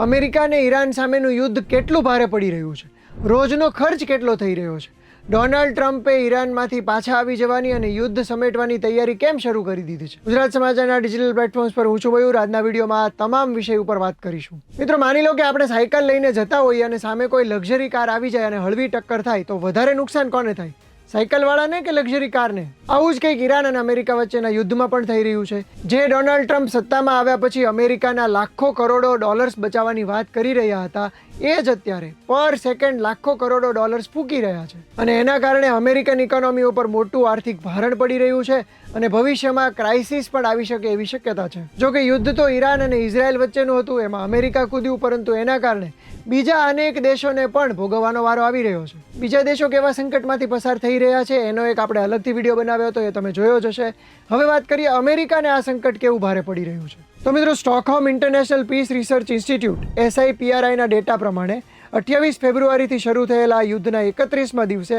America અને Iran સામેનું યુદ્ધ કેટલું ભારે પડી રહ્યું છે, રોજનો ખર્ચ કેટલો થઈ રહ્યો છે, ડોનાલ્ડ ટ્રમ્પે ઈરાનમાંથી પાછા આવી જવાની અને યુદ્ધ સમેટવાની તૈયારી કેમ શરૂ કરી દીધી છે. ગુજરાત સમાચારના ડિજિટલ પ્લેટફોર્મ્સ પર હું છું મયુર. આજના વિડીયોમાં આ તમામ વિષય ઉપર વાત કરીશું. મિત્રો, માની લો કે આપણે સાયકલ લઈને જતા હોઈએ અને સામે કોઈ લક્ઝરી કાર આવી જાય અને હળવી ટક્કર થાય તો વધારે નુકસાન કોને થાય? સાયકલવાળાને કે લક્ઝરી કારને? આવું જ કંઈક ઈરાન અને અમેરિકા વચ્ચેના યુદ્ધમાં પણ થઈ રહ્યું છે. જે ડોનાલ્ડ ટ્રમ્પ સત્તામાં આવ્યા પછી અમેરિકાના લાખો કરોડો ડોલર્સ બચાવવાની વાત કરી રહ્યા હતા, એ જ અત્યારે પર સેકન્ડ લાખો કરોડો ડોલર્સ ફૂંકી રહ્યા છે અને એના કારણે અમેરિકન ઇકોનોમી ઉપર મોટું આર્થિક ભારણ પડી રહ્યું છે અને ભવિષ્યમાં ક્રાઇસિસ પણ આવી શકે એવી શક્યતા છે. જો કે યુદ્ધ તો ઈરાન અને ઇઝરાયલ વચ્ચેનું હતું, એમાં અમેરિકા કૂદ્યું, પરંતુ એના કારણે બીજા અનેક દેશોને પણ ભોગવવાનો વારો આવી રહ્યો છે. બીજા દેશો કેવા સંકટમાંથી પસાર થઈ રહ્યા છે એનો એક આપણે અલગથી વિડીયો બનાવ્યો હતો, એ તમે જોયો જ હશે. હવે વાત કરીએ અમેરિકાને આ સંકટ કેવું ભારે પડી રહ્યું છે. તો મિત્રો, Stockholm International Peace Research Institute SIPRIના ડેટા પ્રમાણે 28 ફેબ્રુઆરીથી શરૂ થયેલા આ યુદ્ધના 31મા દિવસે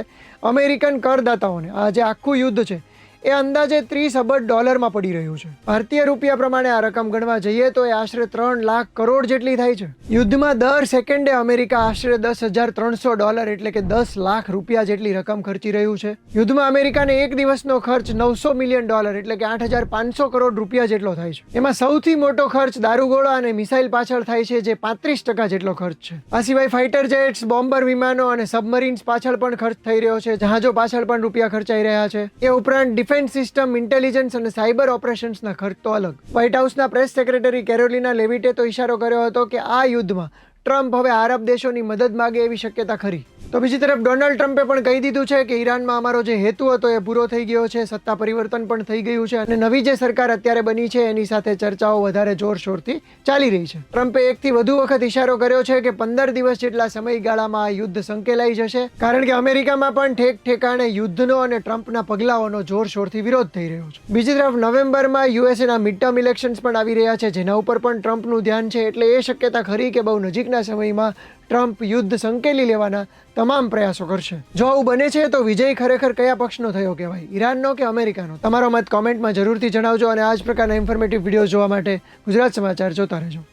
અમેરિકન કરદાતાઓને આ જે આખું યુદ્ધ છે એ અંદાજે 30 અબજ ડોલરમાં પડી રહ્યું છે. ભારતીય રૂપિયા પ્રમાણે આ રકમ ગણવા જઈએ તો એ આશરે 3 લાખ કરોડ જેટલી થાય છે. યુદ્ધમાં દર સેકન્ડે અમેરિકા આશરે $10,300 એટલે કે 10 લાખ રૂપિયા જેટલી રકમ ખર્ચી રહ્યું છે. યુદ્ધમાં અમેરિકાને એક દિવસનો ખર્ચ $900 મિલિયન એટલે કે 8,500 કરોડ રૂપિયા જેટલો થાય છે. એમાં સૌથી મોટો ખર્ચ દારૂગોળા અને મિસાઇલ પાછળ થાય છે, જે 35% જેટલો ખર્ચ છે. આ સિવાય ફાઇટર જેટ્સ, બોમ્બર વિમાનો અને સબમરીન્સ પાછળ પણ ખર્ચ થઈ રહ્યો છે. જહાજો પાછળ પણ રૂપિયા ખર્ચાઈ રહ્યા છે. એ ઉપરાંત ડિફેન્સ સિસ્ટમ, ઇન્ટેલિજન્સ અને સાયબર ઓપરેશન્સના ખર્ચ તો અલગ. વ્હાઇટ હાઉસના પ્રેસ સેક્રેટરી કેરોલિના લેવિટે તો ઇશારો કર્યો હતો કે આ યુદ્ધમાં ટ્રમ્પ હવે આરબ દેશોની મદદ માગે એવી શક્યતા ખરી. તો બીજી તરફ ડોનાલ્ડ ટ્રમ્પે પણ કહી દીધું છે કે ઈરાનમાં અમારો જે હેતુ હતો એ પૂરો થઈ ગયો છે, સત્તા પરિવર્તન પણ થઈ ગયું છે અને નવી જે સરકાર અત્યારે બની છે એની સાથે ચર્ચાઓ વધારે જોરશોરથી ચાલી રહી છે. ટ્રમ્પે એકથી વધુ વખત ઇશારો કર્યો છે કે 15 દિવસ જેટલા સમયગાળામાં આ યુદ્ધ સંકેલાઈ જશે, કારણ કે અમેરિકામાં પણ ઠેક ઠેકાણે યુદ્ધનો અને ટ્રમ્પના પગલાઓનો જોરશોરથી વિરોધ થઈ રહ્યો છે. બીજી તરફ નવેમ્બરમાં યુએસએના મિડ ટર્મ ઇલેક્શન્સ પણ આવી રહ્યા છે, જેના ઉપર પણ ટ્રમ્પનું ધ્યાન છે, એટલે એ શક્યતા ખરી કે બહુ નજીકના સમયમાં ટ્રમ્પ યુદ્ધ સંકેલી લેવાના તમામ પ્રયાસો કરશે. જો આવું બને છે તો વિજય ખરેખર કયા પક્ષનો થયો કહેવાય, ઈરાનનો કે અમેરિકાનો? તમારો મત કોમેન્ટમાં જરૂરથી જણાવજો અને આ જ પ્રકારના ઇન્ફોર્મેટિવ વિડીયો જોવા માટે ગુજરાત સમાચાર જોતા રહેજો.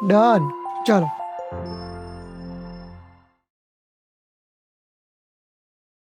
ડન. ચાલો.